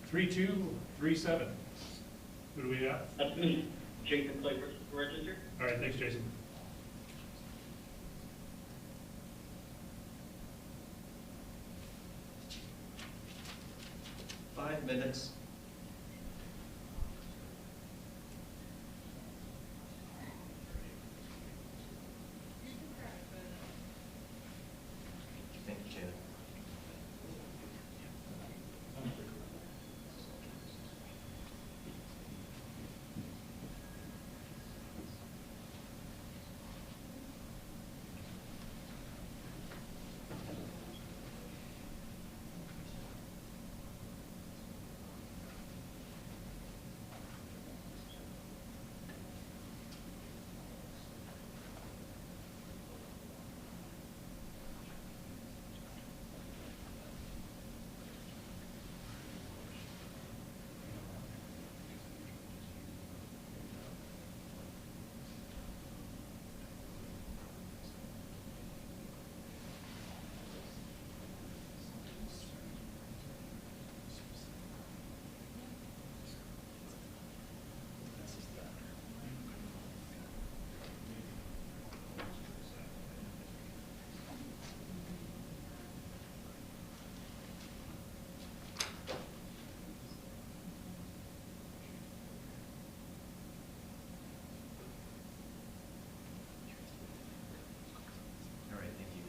3237. Who do we have? That's me, Jason Clay, register. All right, thanks, Jason. Five minutes. Thank you, Janet. All right, thank you.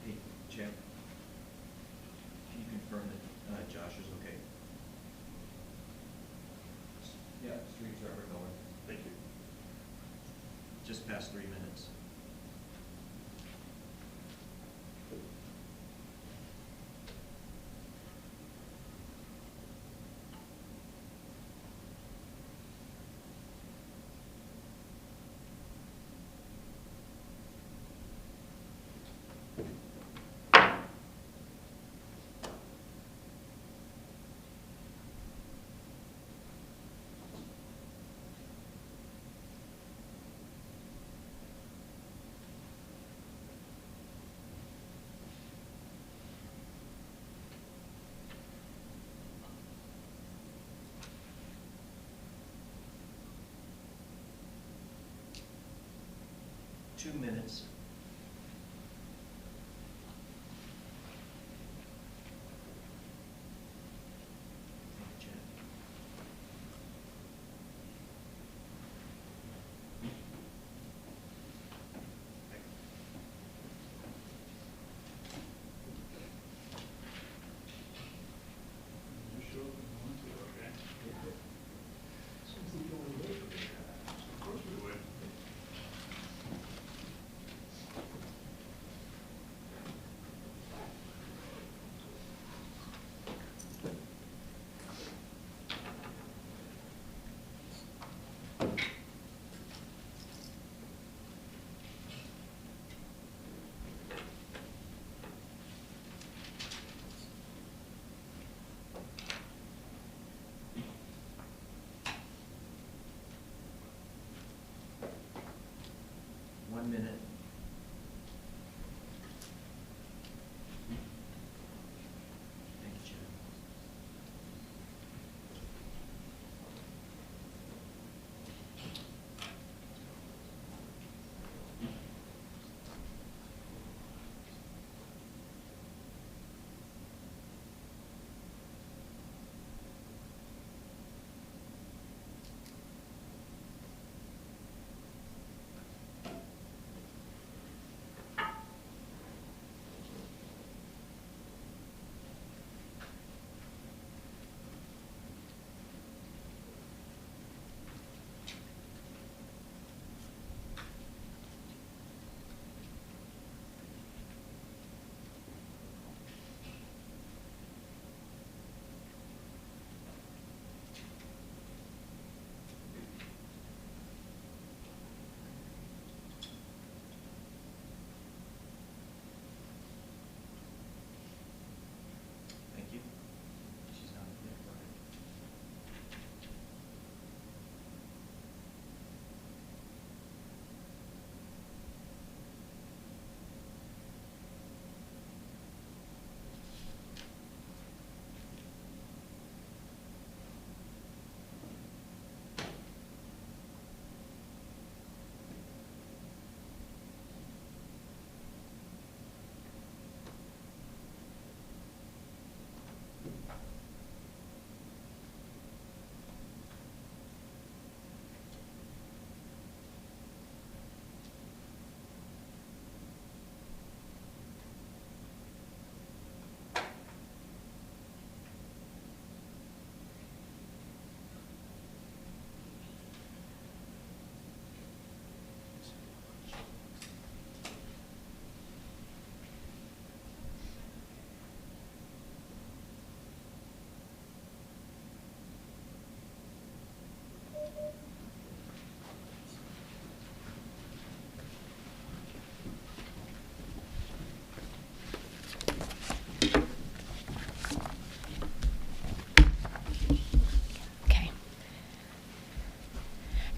Hey, Jim, can you confirm that Josh is okay? Yeah, streets are ever going. Thank you. Just past 3 minutes. Two minutes. Thank you, Jen. You show them one, two, okay. Of course we would. One minute. Thank you, Jen.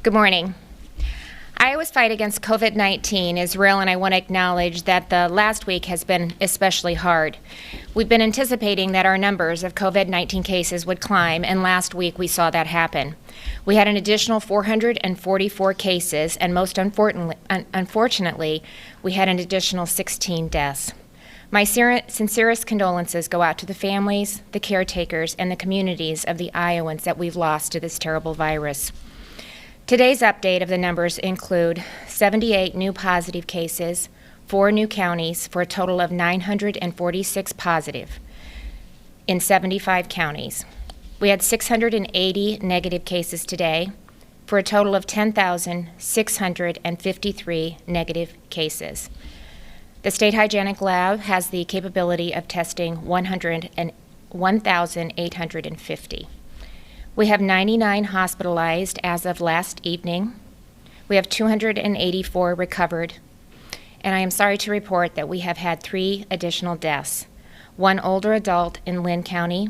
Good morning. Iowa's fight against COVID-19 is real, and I want to acknowledge that the last week has been especially hard. We've been anticipating that our numbers of COVID-19 cases would climb, and last week we saw that happen. We had an additional 444 cases, and most unfortunately, we had an additional 16 deaths. My sincerest condolences go out to the families, the caretakers, and the communities of the Iowans that we've lost to this terrible virus. Today's update of the numbers include 78 new positive cases, 4 new counties, for a total of 946 positive in 75 counties. We had 680 negative cases today, for a total of 10,653 negative cases. The State Hygienic Lab has the capability of testing 1,850. We have 99 hospitalized as of last evening. We have 284 recovered. And I am sorry to report that we have had 3 additional deaths, 1 older adult in Lynn County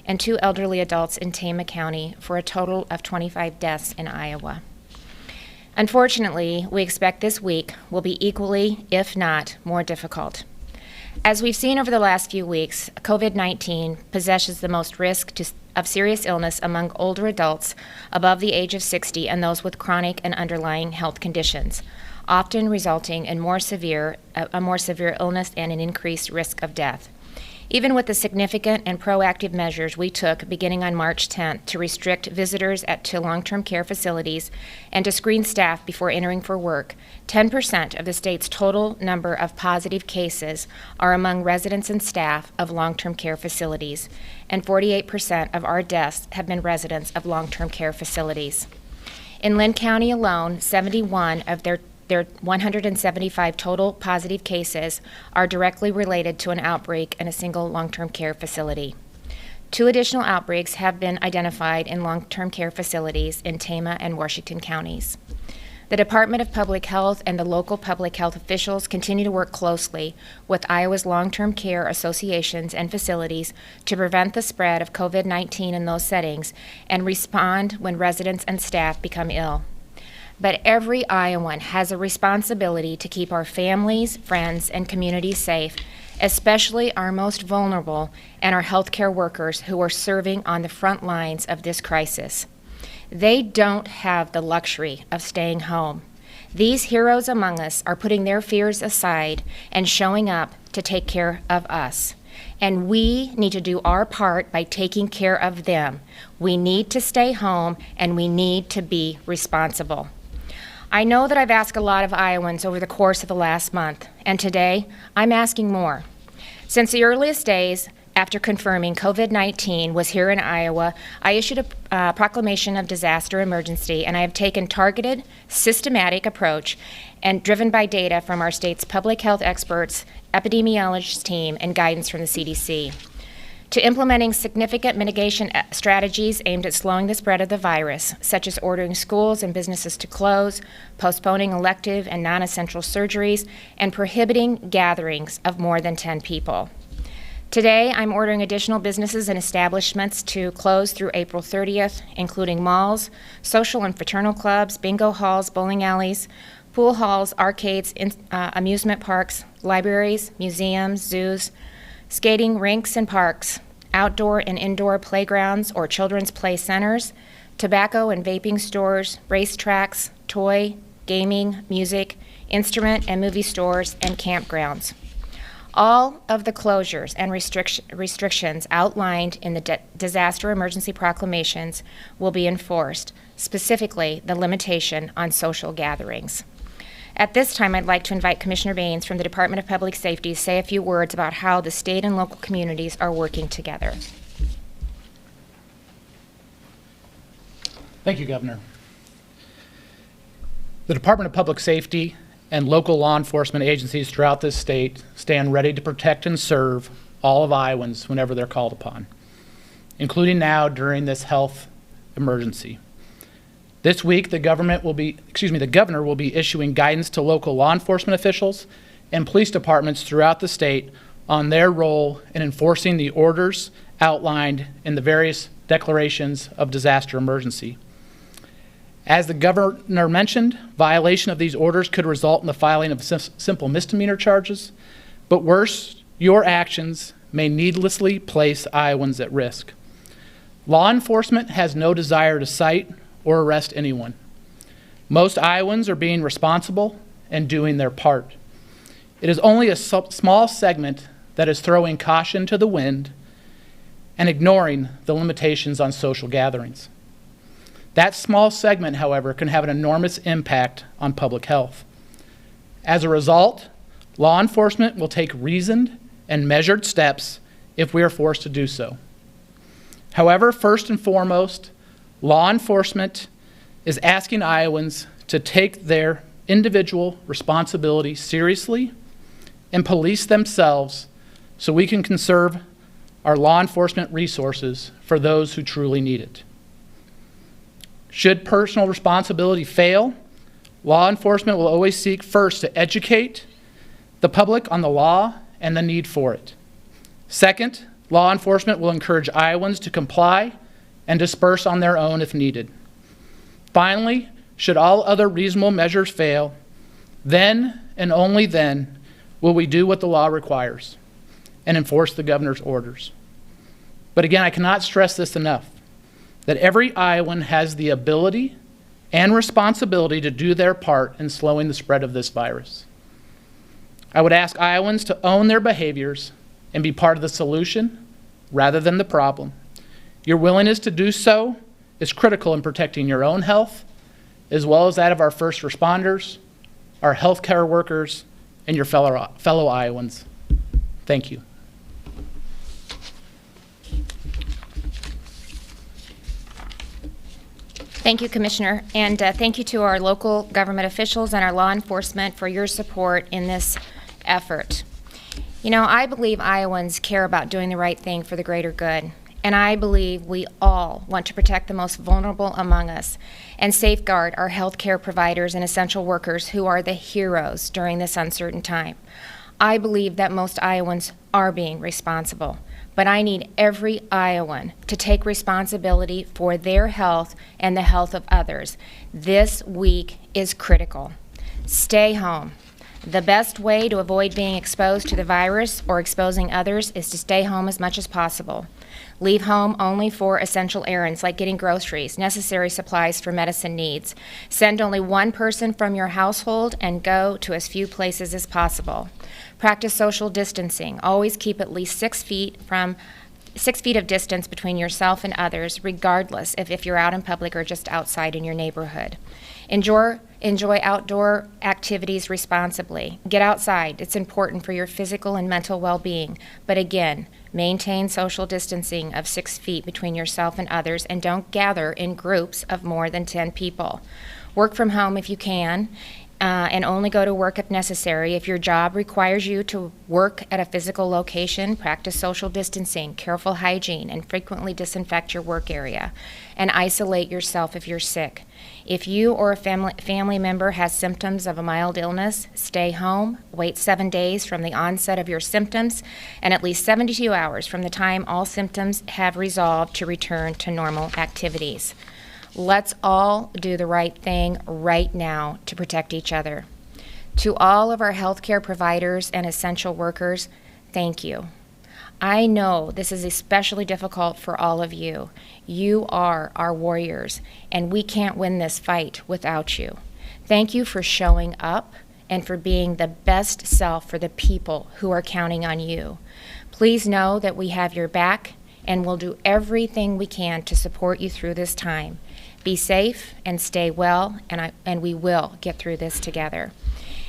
and 2 elderly adults in Tama County, for a total of 25 deaths in Iowa. Unfortunately, we expect this week will be equally, if not more difficult. As we've seen over the last few weeks, COVID-19 possesses the most risk of serious illness among older adults above the age of 60 and those with chronic and underlying health conditions, often resulting in a more severe illness and an increased risk of death. Even with the significant and proactive measures we took beginning on March 10th to restrict visitors to long-term care facilities and to screen staff before entering for work, 10% of the state's total number of positive cases are among residents and staff of long-term care facilities, and 48% of our deaths have been residents of long-term care facilities. In Lynn County alone, 71 of their 175 total positive cases are directly related to an outbreak in a single long-term care facility. 2 additional outbreaks have been identified in long-term care facilities in Tama and Washington counties. The Department of Public Health and the local public health officials continue to work closely with Iowa's long-term care associations and facilities to prevent the spread of COVID-19 in those settings and respond when residents and staff become ill. But every Iowan has a responsibility to keep our families, friends, and communities safe, especially our most vulnerable and our healthcare workers who are serving on the front lines of this crisis. They don't have the luxury of staying home. These heroes among us are putting their fears aside and showing up to take care of us. And we need to do our part by taking care of them. We need to stay home, and we need to be responsible. I know that I've asked a lot of Iowans over the course of the last month, and today I'm asking more. Since the earliest days after confirming COVID-19 was here in Iowa, I issued a proclamation of disaster emergency, and I have taken targeted, systematic approach and driven by data from our state's public health experts, epidemiologist team, and guidance from the CDC. To implementing significant mitigation strategies aimed at slowing the spread of the virus, such as ordering schools and businesses to close, postponing elective and non-essential surgeries, and prohibiting gatherings of more than 10 people. Today, I'm ordering additional businesses and establishments to close through April 30th, including malls, social and fraternal clubs, bingo halls, bowling alleys, pool halls, arcades, amusement parks, libraries, museums, zoos, skating rinks and parks, outdoor and indoor playgrounds or children's play centers, tobacco and vaping stores, racetracks, toy, gaming, music, instrument and movie stores, and campgrounds. All of the closures and restrictions outlined in the disaster emergency proclamations will be enforced, specifically the limitation on social gatherings. At this time, I'd like to invite Commissioner Baines from the Department of Public Safety to say a few words about how the state and local communities are working together. Thank you, Governor. The Department of Public Safety and local law enforcement agencies throughout this state stand ready to protect and serve all of Iowans whenever they're called upon, including now during this health emergency. This week, the governor will be issuing guidance to local law enforcement officials and police departments throughout the state on their role in enforcing the orders outlined in the various declarations of disaster emergency. As the governor mentioned, violation of these orders could result in the filing of simple misdemeanor charges, but worse, your actions may needlessly place Iowans at risk. Law enforcement has no desire to cite or arrest anyone. Most Iowans are being responsible and doing their part. It is only a small segment that is throwing caution to the wind and ignoring the limitations on social gatherings. That small segment, however, can have an enormous impact on public health. As a result, law enforcement will take reasoned and measured steps if we are forced to do so. However, first and foremost, law enforcement is asking Iowans to take their individual responsibility seriously and police themselves so we can conserve our law enforcement resources for those who truly need it. Should personal responsibility fail, law enforcement will always seek first to educate the public on the law and the need for it. Second, law enforcement will encourage Iowans to comply and disperse on their own if needed. Finally, should all other reasonable measures fail, then and only then will we do what the law requires and enforce the governor's orders. But again, I cannot stress this enough, that every Iowan has the ability and responsibility to do their part in slowing the spread of this virus. I would ask Iowans to own their behaviors and be part of the solution rather than the problem. Your willingness to do so is critical in protecting your own health, as well as that of our first responders, our healthcare workers, and your fellow Iowans. Thank you. Thank you, Commissioner, and thank you to our local government officials and our law enforcement for your support in this effort. You know, I believe Iowans care about doing the right thing for the greater good, and I believe we all want to protect the most vulnerable among us and safeguard our healthcare providers and essential workers who are the heroes during this uncertain time. I believe that most Iowans are being responsible, but I need every Iowan to take responsibility for their health and the health of others. This week is critical. Stay home. The best way to avoid being exposed to the virus or exposing others is to stay home as much as possible. Leave home only for essential errands like getting groceries, necessary supplies for medicine needs. Send only one person from your household and go to as few places as possible. Practice social distancing. Always keep at least 6 feet of distance between yourself and others, regardless if you're out in public or just outside in your neighborhood. Enjoy outdoor activities responsibly. Get outside. It's important for your physical and mental well-being. But again, maintain social distancing of 6 feet between yourself and others, and don't gather in groups of more than 10 people. Work from home if you can, and only go to work if necessary. If your job requires you to work at a physical location, practice social distancing, careful hygiene, and frequently disinfect your work area. And isolate yourself if you're sick. If you or a family member has symptoms of a mild illness, stay home, wait 7 days from the onset of your symptoms, and at least 72 hours from the time all symptoms have resolved to return to normal activities. Let's all do the right thing right now to protect each other. To all of our healthcare providers and essential workers, thank you. I know this is especially difficult for all of you. You are our warriors, and we can't win this fight without you. Thank you for showing up and for being the best self for the people who are counting on you. Please know that we have your back and will do everything we can to support you through this time. Be safe and stay well, and we will get through this together.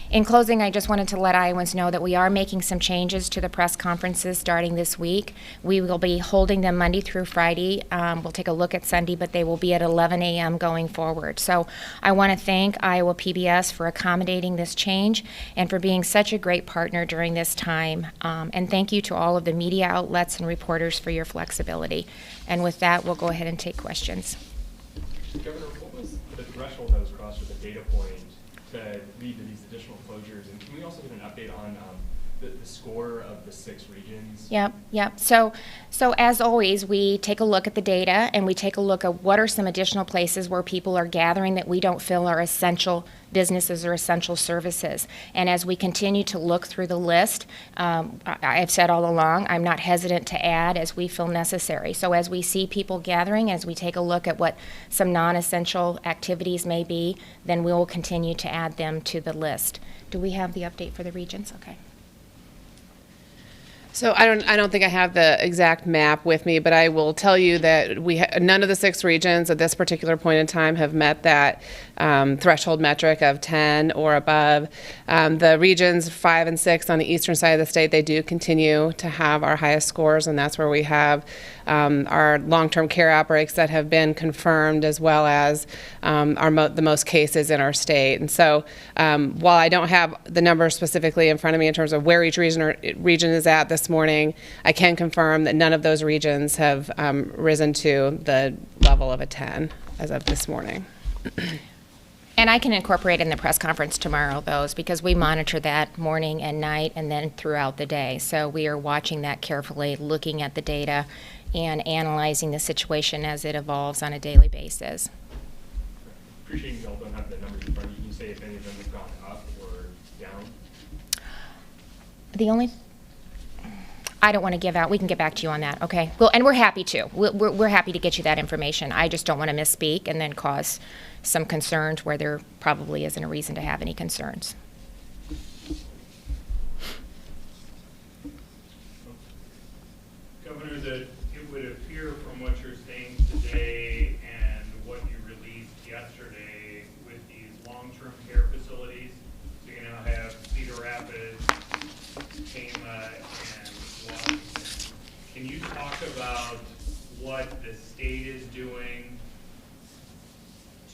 In closing, I just wanted to let Iowans know that we are making some changes to the press conferences starting this week. We will be holding them Monday through Friday. We'll take a look at Sunday, but they will be at 11 a.m. going forward. So I want to thank Iowa PBS for accommodating this change and for being such a great partner during this time. And thank you to all of the media outlets and reporters for your flexibility. And with that, we'll go ahead and take questions. Governor, what was the threshold that was crossed with the data point to lead to these additional closures? And can we also get an update on the score of the 6 regions? Yep. So as always, we take a look at the data and we take a look at what are some additional places where people are gathering that we don't feel are essential businesses or essential services. And as we continue to look through the list, I've said all along, I'm not hesitant to add as we feel necessary. So as we see people gathering, as we take a look at what some non-essential activities may be, then we will continue to add them to the list. Do we have the update for the regions? Okay. So I don't think I have the exact map with me, but I will tell you that none of the 6 regions at this particular point in time have met that threshold metric of 10 or above. The regions 5 and 6 on the eastern side of the state, they do continue to have our highest scores, and that's where we have our long-term care outbreaks that have been confirmed, as well as the most cases in our state. And so while I don't have the numbers specifically in front of me in terms of where each region is at this morning, I can confirm that none of those regions have risen to the level of a 10 as of this morning. And I can incorporate in the press conference tomorrow those, because we monitor that morning and night and then throughout the day. So we are watching that carefully, looking at the data and analyzing the situation as it evolves on a daily basis. Appreciating y'all don't have the numbers in front of you. Can you say if any of them have gone up or down? The only, I don't want to give out, we can get back to you on that, okay? Well, and we're happy to. We're happy to get you that information. I just don't want to misspeak and then cause some concerns where there probably isn't a reason to have any concerns. Governor, that it would appear from what you're saying today and what you released yesterday with these long-term care facilities, so you now have Cedar Rapids, Tama, and Washington. Can you talk about what the state is doing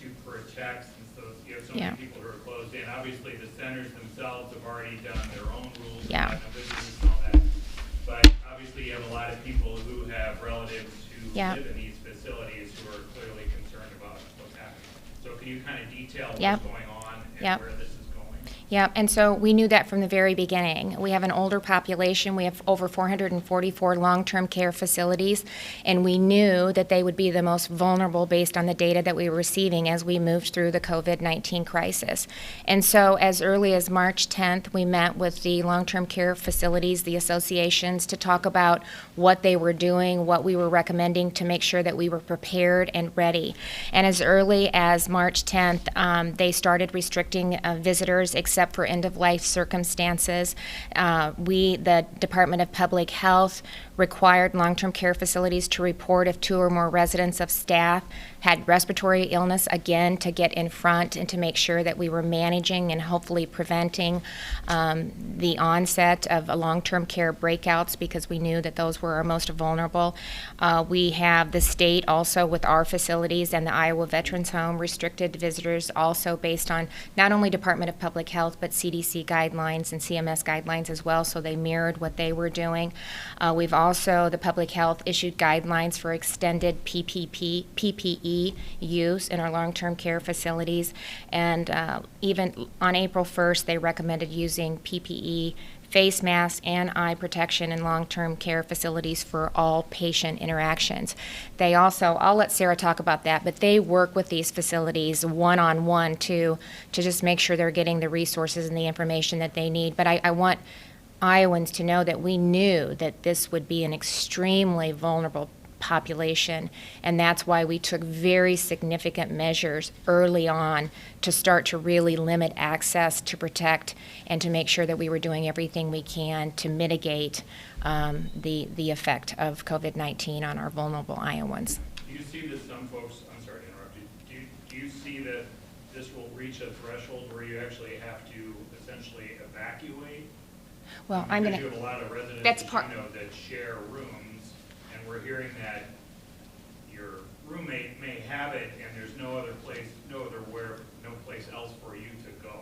to protect, since you have so many people who are closed in? Obviously, the centers themselves have already done their own rules, and businesses and all that. But obviously, you have a lot of people who have relatives who live in these facilities who are clearly concerned about what's happening. So can you kind of detail what's going on and where this is going? Yeah, and so we knew that from the very beginning. We have an older population. We have over 444 long-term care facilities, and we knew that they would be the most vulnerable based on the data that we were receiving as we moved through the COVID-19 crisis. And so as early as March 10th, we met with the long-term care facilities, the associations, to talk about what they were doing, what we were recommending to make sure that we were prepared and ready. And as early as March 10th, they started restricting visitors except for end-of-life circumstances. The Department of Public Health required long-term care facilities to report if 2 or more residents of staff had respiratory illness, again, to get in front and to make sure that we were managing and hopefully preventing the onset of long-term care breakouts, because we knew that those were our most vulnerable. We have the state also with our facilities and the Iowa Veterans Home restricted visitors also based on not only Department of Public Health but CDC guidelines and CMS guidelines as well, so they mirrored what they were doing. We've also, the Public Health issued guidelines for extended PPE use in our long-term care facilities, and even on April 1st, they recommended using PPE, face masks, and eye protection in long-term care facilities for all patient interactions. They also, I'll let Sarah talk about that, but they work with these facilities one-on-one to just make sure they're getting the resources and the information that they need. But I want Iowans to know that we knew that this would be an extremely vulnerable population, and that's why we took very significant measures early on to start to really limit access, to protect, and to make sure that we were doing everything we can to mitigate the effect of COVID-19 on our vulnerable Iowans. Do you see that some folks, I'm sorry to interrupt you, do you see that this will reach a threshold where you actually have to essentially evacuate? Well, I'm going to. You have a lot of residents That's that you know that share rooms, and we're hearing that your roommate may have it, and there's no other place, no place else for you to go.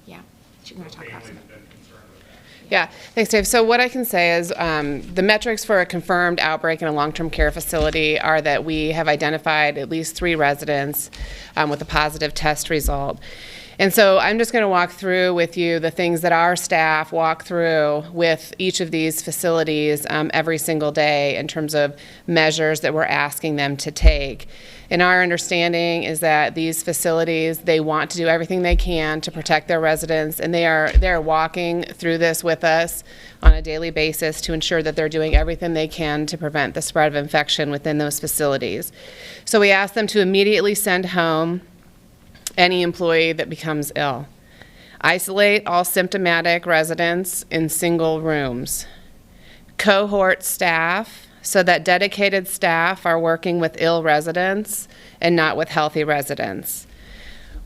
Yeah, you're going to talk about Families some. have been concerned with that. Yeah, thanks, Dave. So what I can say is the metrics for a confirmed outbreak in a long-term care facility are that we have identified at least 3 residents with a positive test result. And so I'm just going to walk through with you the things that our staff walk through with each of these facilities every single day in terms of measures that we're asking them to take. And our understanding is that these facilities, they want to do everything they can to protect their residents, and they're walking through this with us on a daily basis to ensure that they're doing everything they can to prevent the spread of infection within those facilities. So we ask them to immediately send home any employee that becomes ill. Isolate all symptomatic residents in single rooms. Cohort staff so that dedicated staff are working with ill residents and not with healthy residents.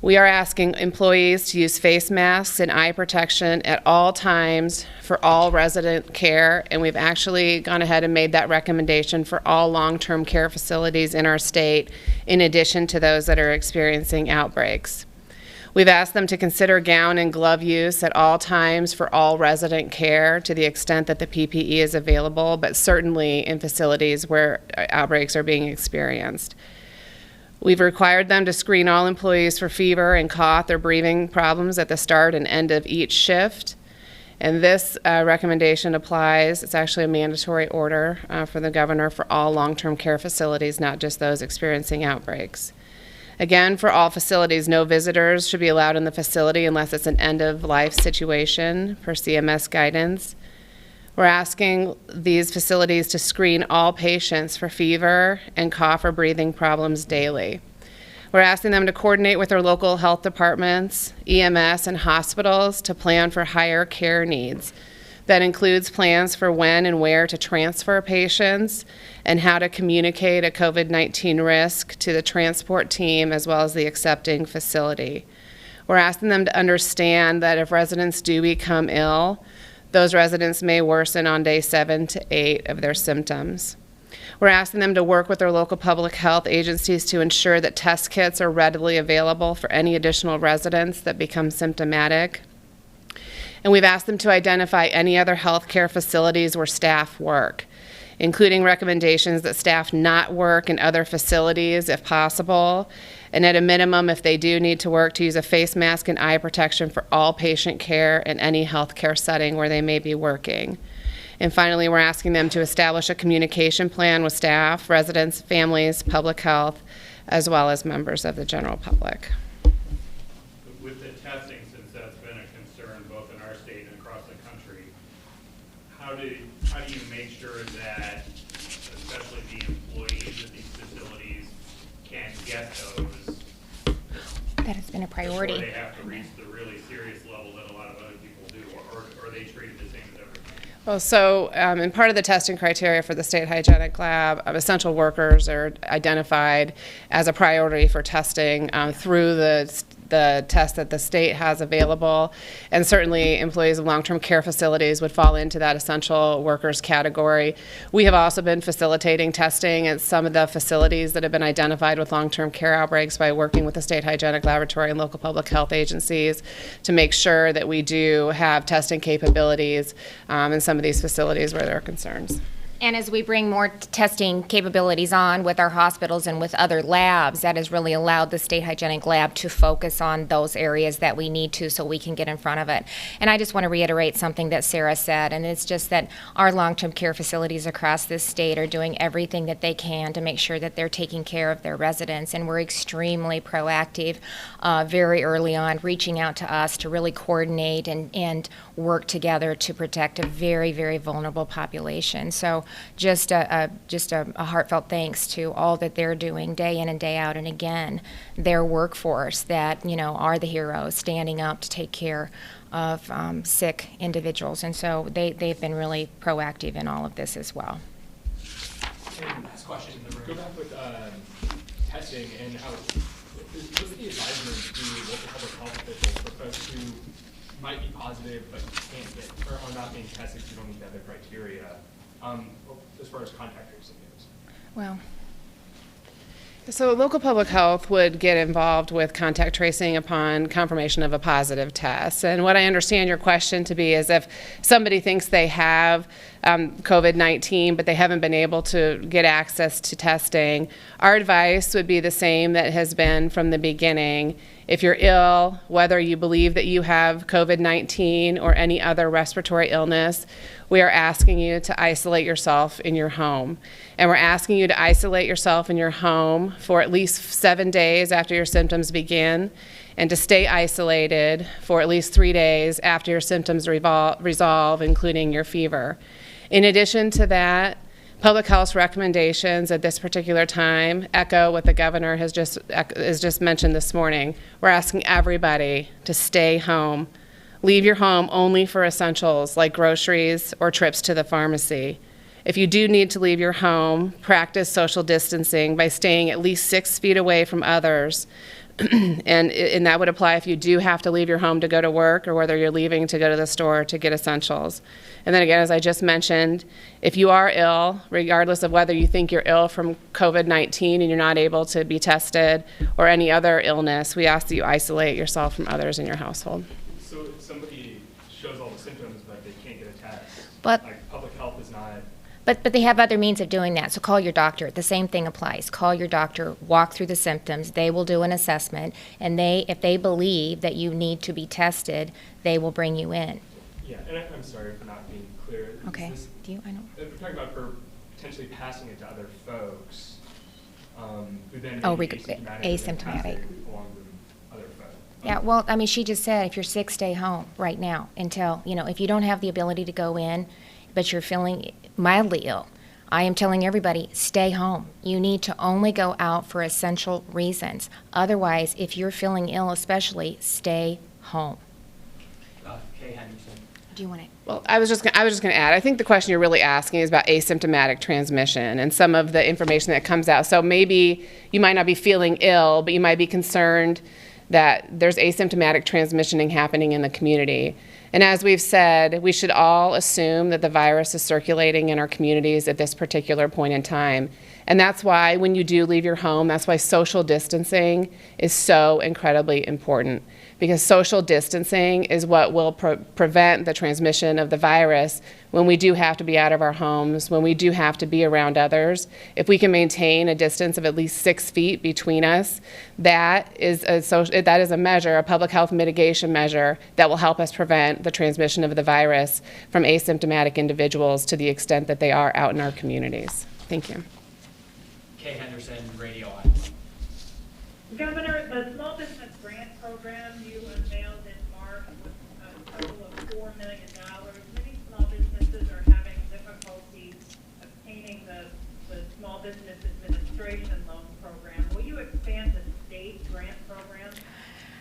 We are asking employees to use face masks and eye protection at all times for all resident care, and we've actually gone ahead and made that recommendation for all long-term care facilities in our state, in addition to those that are experiencing outbreaks. We've asked them to consider gown and glove use at all times for all resident care to the extent that the PPE is available, but certainly in facilities where outbreaks are being experienced. We've required them to screen all employees for fever and cough or breathing problems at the start and end of each shift. And this recommendation applies, it's actually a mandatory order for the governor for all long-term care facilities, not just those experiencing outbreaks. Again, for all facilities, no visitors should be allowed in the facility unless it's an end-of-life situation per CMS guidance. We're asking these facilities to screen all patients for fever and cough or breathing problems daily. We're asking them to coordinate with their local health departments, EMS, and hospitals to plan for higher care needs. That includes plans for when and where to transfer patients and how to communicate a COVID-19 risk to the transport team as well as the accepting facility. We're asking them to understand that if residents do become ill, those residents may worsen on day 7 to 8 of their symptoms. We're asking them to work with their local public health agencies to ensure that test kits are readily available for any additional residents that become symptomatic. And we've asked them to identify any other healthcare facilities where staff work, including recommendations that staff not work in other facilities if possible, and at a minimum, if they do need to work, to use a face mask and eye protection for all patient care in any healthcare setting where they may be working. And finally, we're asking them to establish a communication plan with staff, residents, families, public health, as well as members of the general public. With the testing, since that's been a concern both in our state and across the country, how do you make sure that, especially the employees at these facilities, can get those? That has been a priority. Before they have to reach the really serious level that a lot of other people do, or are they treated the same as everyone? Well, so in part of the testing criteria for the state hygienic lab, essential workers are identified as a priority for testing through the test that the state has available, and certainly employees of long-term care facilities would fall into that essential workers category. We have also been facilitating testing at some of the facilities that have been identified with long-term care outbreaks by working with the state hygienic laboratory and local public health agencies to make sure that we do have testing capabilities in some of these facilities where there are concerns. And as we bring more testing capabilities on with our hospitals and with other labs, that has really allowed the state hygienic lab to focus on those areas that we need to so we can get in front of it. And I just want to reiterate something that Sarah said, and it's just that our long-term care facilities across this state are doing everything that they can to make sure that they're taking care of their residents, and we're extremely proactive very early on, reaching out to us to really coordinate and work together to protect a very, very vulnerable population. So just a heartfelt thanks to all that they're doing day in and day out, and again, their workforce that, you know, are the heroes standing up to take care of sick individuals. And so they've been really proactive in all of this as well. And last question, go back with testing and how, what's the advisement to local public health officials for folks who might be positive but can't get, or are not being tested because you don't meet the other criteria, as far as contact tracing goes? Well, so local public health would get involved with contact tracing upon confirmation of a positive test. And what I understand your question to be is if somebody thinks they have COVID-19, but they haven't been able to get access to testing, our advice would be the same that has been from the beginning, If you're ill, whether you believe that you have COVID-19 or any other respiratory illness, we are asking you to isolate yourself in your home. And we're asking you to isolate yourself in your home for at least 7 days after your symptoms begin, and to stay isolated for at least 3 days after your symptoms resolve, including your fever. In addition to that, public health recommendations at this particular time echo what the governor has just mentioned this morning. We're asking everybody to stay home. Leave your home only for essentials like groceries or trips to the pharmacy. If you do need to leave your home, practice social distancing by staying at least 6 feet away from others. And that would apply if you do have to leave your home to go to work, or whether you're leaving to go to the store to get essentials. And then again, as I just mentioned, if you are ill, regardless of whether you think you're ill from COVID-19 and you're not able to be tested, or any other illness, we ask that you isolate yourself from others in your household. So if somebody shows all the symptoms but they can't get a test, But- like public health is not. But they have other means of doing that, so call your doctor. The same thing applies. Call your doctor, walk through the symptoms, they will do an assessment, and if they believe that you need to be tested, they will bring you in. Yeah, and I'm sorry for not being clear. Is Okay, this- do you, I don't, If we're talking about for potentially passing it to other folks, who then Oh, may be asymptomatic. and then pass it along to other folks. yeah, well, I mean, she just said, if you're sick, stay home right now until, if you don't have the ability to go in, but you're feeling mildly ill, I am telling everybody, stay home. You need to only go out for essential reasons. Otherwise, if you're feeling ill especially, stay home. Kay Henderson. Do you want to? Well, I was just going to add, I think the question you're really asking is about asymptomatic transmission and some of the information that comes out. So maybe you might not be feeling ill, but you might be concerned that there's asymptomatic transmission happening in the community. And as we've said, we should all assume that the virus is circulating in our communities at this particular point in time. And that's why when you do leave your home, that's why social distancing is so incredibly important. Because social distancing is what will prevent the transmission of the virus when we do have to be out of our homes, when we do have to be around others. If we can maintain a distance of at least 6 feet between us, that is a measure, a public health mitigation measure that will help us prevent the transmission of the virus from asymptomatic individuals to the extent that they are out in our communities. Thank you. Kay Henderson, Radio Iowa. Governor, the small business grant program you unveiled in March was a total of $4 million. Many small businesses are having difficulty obtaining the Small Business Administration Loan Program. Will you expand the state grant program?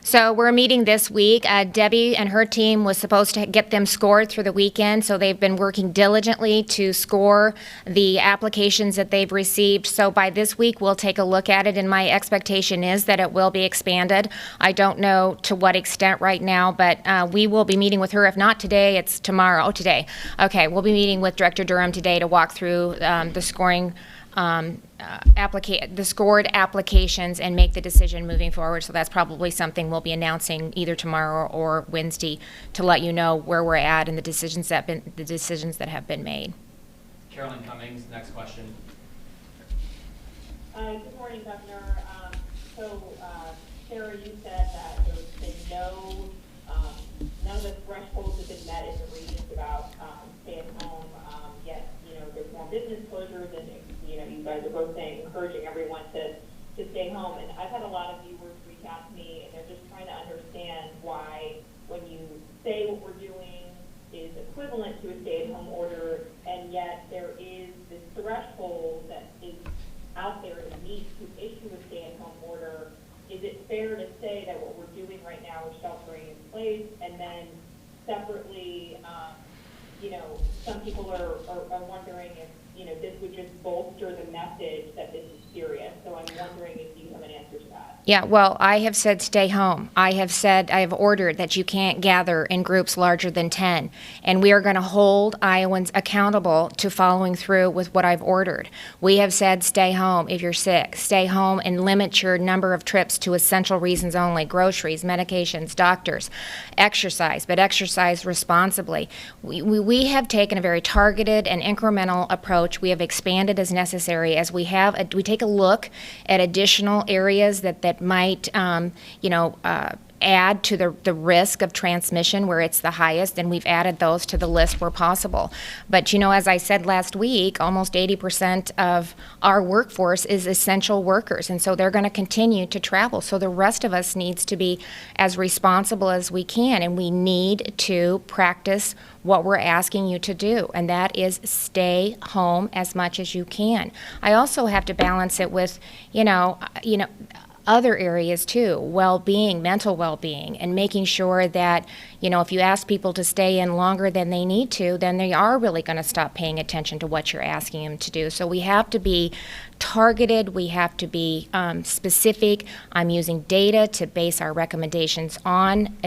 So we're meeting this week. Debbie and her team was supposed to get them scored through the weekend, so they've been working diligently to score the applications that they've received. So by this week, we'll take a look at it, and my expectation is that it will be expanded. I don't know to what extent right now, but we will be meeting with her. If not today, it's tomorrow. Oh, today. Okay, we'll be meeting with Director Durham today to walk through the scoring the scored applications and make the decision moving forward. So that's probably something we'll be announcing either tomorrow or Wednesday to let you know where we're at and the decisions that have been made. Carolyn Cummings, next question. Good morning, Governor. Sarah, you said that there's been none of the thresholds have been met in the regions about stay at home. Yet, there's more business closures, and you guys are both saying encouraging everyone to stay home. And I've had a lot of viewers reach out to me, and they're just trying to understand why, when you say what we're doing is equivalent to a stay-at-home order, and yet there is this threshold that is out there to meet to issue a stay-at-home order. Is it fair to say that what we're doing right now is sheltering in place, and then separately, some people are wondering if this would just bolster the message that this is serious. So I'm wondering if you have an answer to that. Yeah, well, I have said stay home. I have ordered that you can't gather in groups larger than 10. And we are going to hold Iowans accountable to following through with what I've ordered. We have said stay home if you're sick. Stay home and limit your number of trips to essential reasons only: groceries, medications, doctors, exercise, but exercise responsibly. We have taken a very targeted and incremental approach. We have expanded as necessary as we take a look at additional areas that that might, add to the risk of transmission where it's the highest, and we've added those to the list where possible. But, as I said last week, almost 80% of our workforce is essential workers, and so they're going to continue to travel. So the rest of us needs to be as responsible as we can, and we need to practice what we're asking you to do, and that is stay home as much as you can. I also have to balance it with, other areas too, well-being, mental well-being, and making sure that, if you ask people to stay in longer than they need to, then they are really going to stop paying attention to what you're asking them to do. So we have to be targeted, we have to be specific. I'm using data to base our recommendations on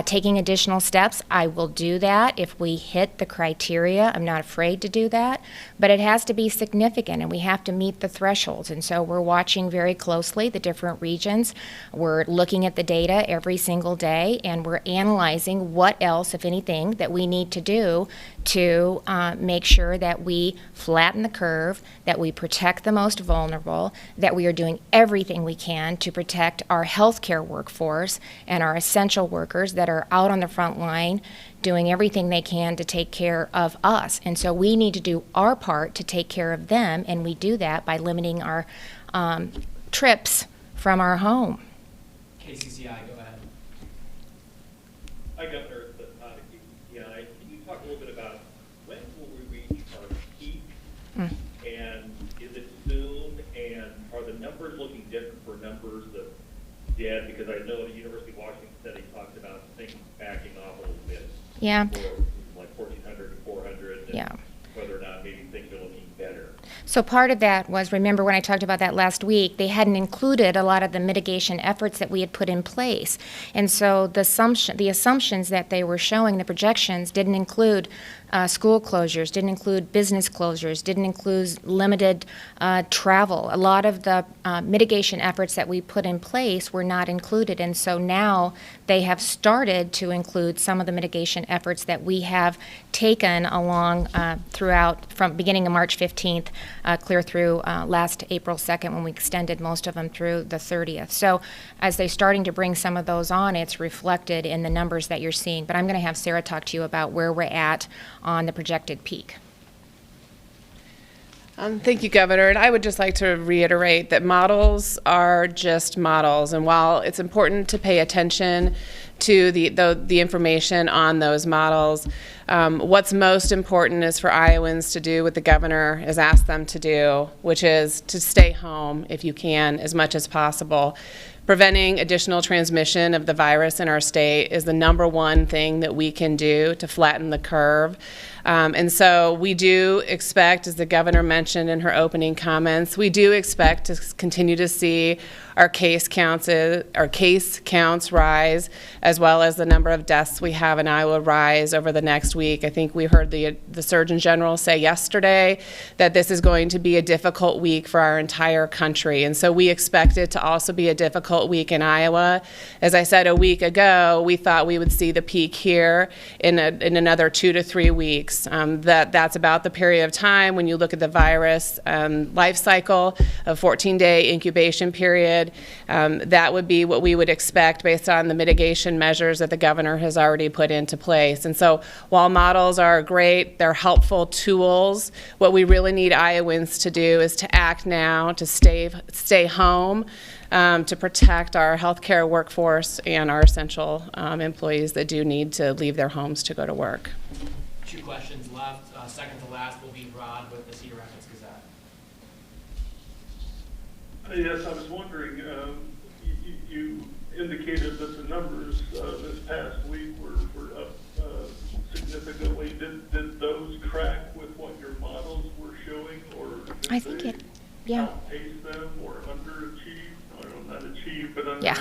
taking additional steps. I will do that if we hit the criteria. I'm not afraid to do that, but it has to be significant, and we have to meet the thresholds. And so we're watching very closely the different regions. We're looking at the data every single day, and we're analyzing what else, if anything, that we need to do to make sure that we flatten the curve, that we protect the most vulnerable, that we are doing everything we can to protect our healthcare workforce and our essential workers that are out on the front line doing everything they can to take care of us. And so we need to do our part to take care of them, and we do that by limiting our trips from our home. KCCI, go ahead. Hi, Governor. KCCI. Can you talk a little bit about when will we reach our peak? And is it soon? And are the numbers looking different for numbers that did? Because I know the University of Washington study talked about things backing off a little bit. Yeah. Like 1,400 to 400. And Yeah. whether or not maybe things are looking better. So part of that was, remember when I talked about that last week, they hadn't included a lot of the mitigation efforts that we had put in place. And so the assumptions that they were showing, the projections, didn't include school closures, didn't include business closures, didn't include limited travel. A lot of the mitigation efforts that we put in place were not included. And so now they have started to include some of the mitigation efforts that we have taken along throughout, from beginning of March 15th clear through last April 2nd, when we extended most of them through the 30th. So as they're starting to bring some of those on, it's reflected in the numbers that you're seeing. But I'm going to have Sarah talk to you about where we're at on the projected peak. Thank you, Governor. And I would just like to reiterate that models are just models. And while it's important to pay attention to the information on those models, what's most important is for Iowans to do what the governor has asked them to do, which is to stay home if you can as much as possible. Preventing additional transmission of the virus in our state is the #1 thing that we can do to flatten the curve. And so we do expect, as the governor mentioned in her opening comments, we do expect to continue to see our case counts rise, as well as the number of deaths we have in Iowa rise over the next week. I think we heard the Surgeon General say yesterday that this is going to be a difficult week for our entire country. And so we expect it to also be a difficult week in Iowa. As I said a week ago, we thought we would see the peak here in another 2 to 3 weeks. That's about the period of time when you look at the virus life cycle, a 14-day incubation period. That would be what we would expect based on the mitigation measures that the governor has already put into place. And so while models are great, they're helpful tools, what we really need Iowans to do is to act now, to stay home, to protect our healthcare workforce and our essential employees that do need to leave their homes to go to work. 2 questions left. Second to last will be Rod with the Cedar Rapids Gazette. Yes, I was wondering, you indicated that the numbers this past week were up significantly. Did those track with what your models were showing, or did I think they yeah. outpace them or underachieve? No, not achieve, but under. Yeah.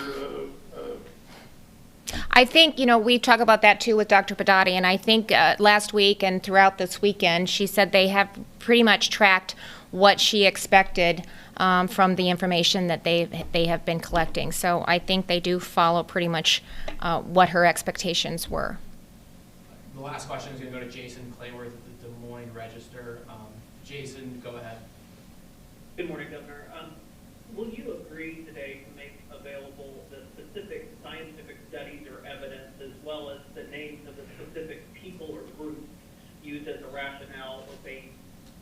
I think, we talk about that too with Dr. Padati, and I think last week and throughout this weekend, she said they have pretty much tracked what she expected from the information that they have been collecting. So I think they do follow pretty much what her expectations were. The last question is going to go to Jason Clayworth at the Des Moines Register. Jason, go ahead. Good morning, Governor. will you agree today to make available the specific scientific studies or evidence as well as the names of the specific people or groups used as a rationale or base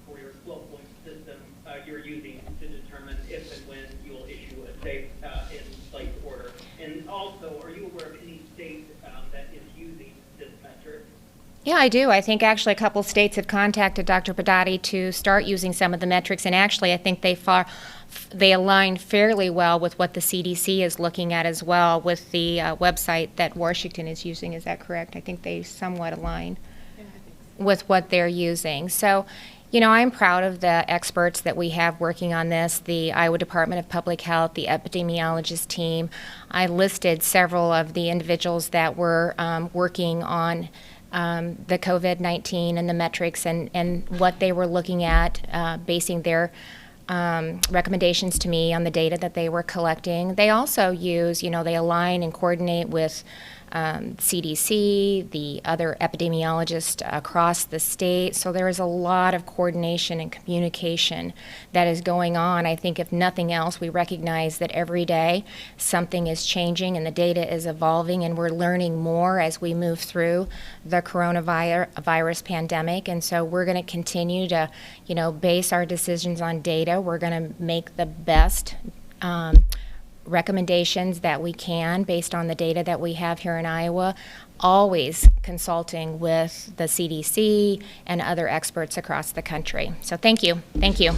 for your 12-point system you're using to determine if and when you will issue a safe in place order? And also, are you aware of any state that is using this metric? Yeah, I do. I think actually a couple states have contacted Dr. Padati to start using some of the metrics, and actually I think they align fairly well with what the CDC is looking at as well with the website that Washington is using. Is that correct? I think they somewhat align with what they're using. So, you know, I'm proud of the experts that we have working on this, the Iowa Department of Public Health, the epidemiologist team. I listed several of the individuals that were working on the COVID-19 and the metrics and what they were looking at, basing their recommendations to me on the data that they were collecting. They also use, you know, they align and coordinate with CDC, the other epidemiologists across the state. So there is a lot of coordination and communication that is going on. I think if nothing else, we recognize that every day something is changing and the data is evolving, and we're learning more as we move through the coronavirus pandemic. And so we're going to continue to, you know, base our decisions on data. We're going to make the best recommendations that we can based on the data that we have here in Iowa, always consulting with the CDC and other experts across the country. So thank you. Thank you.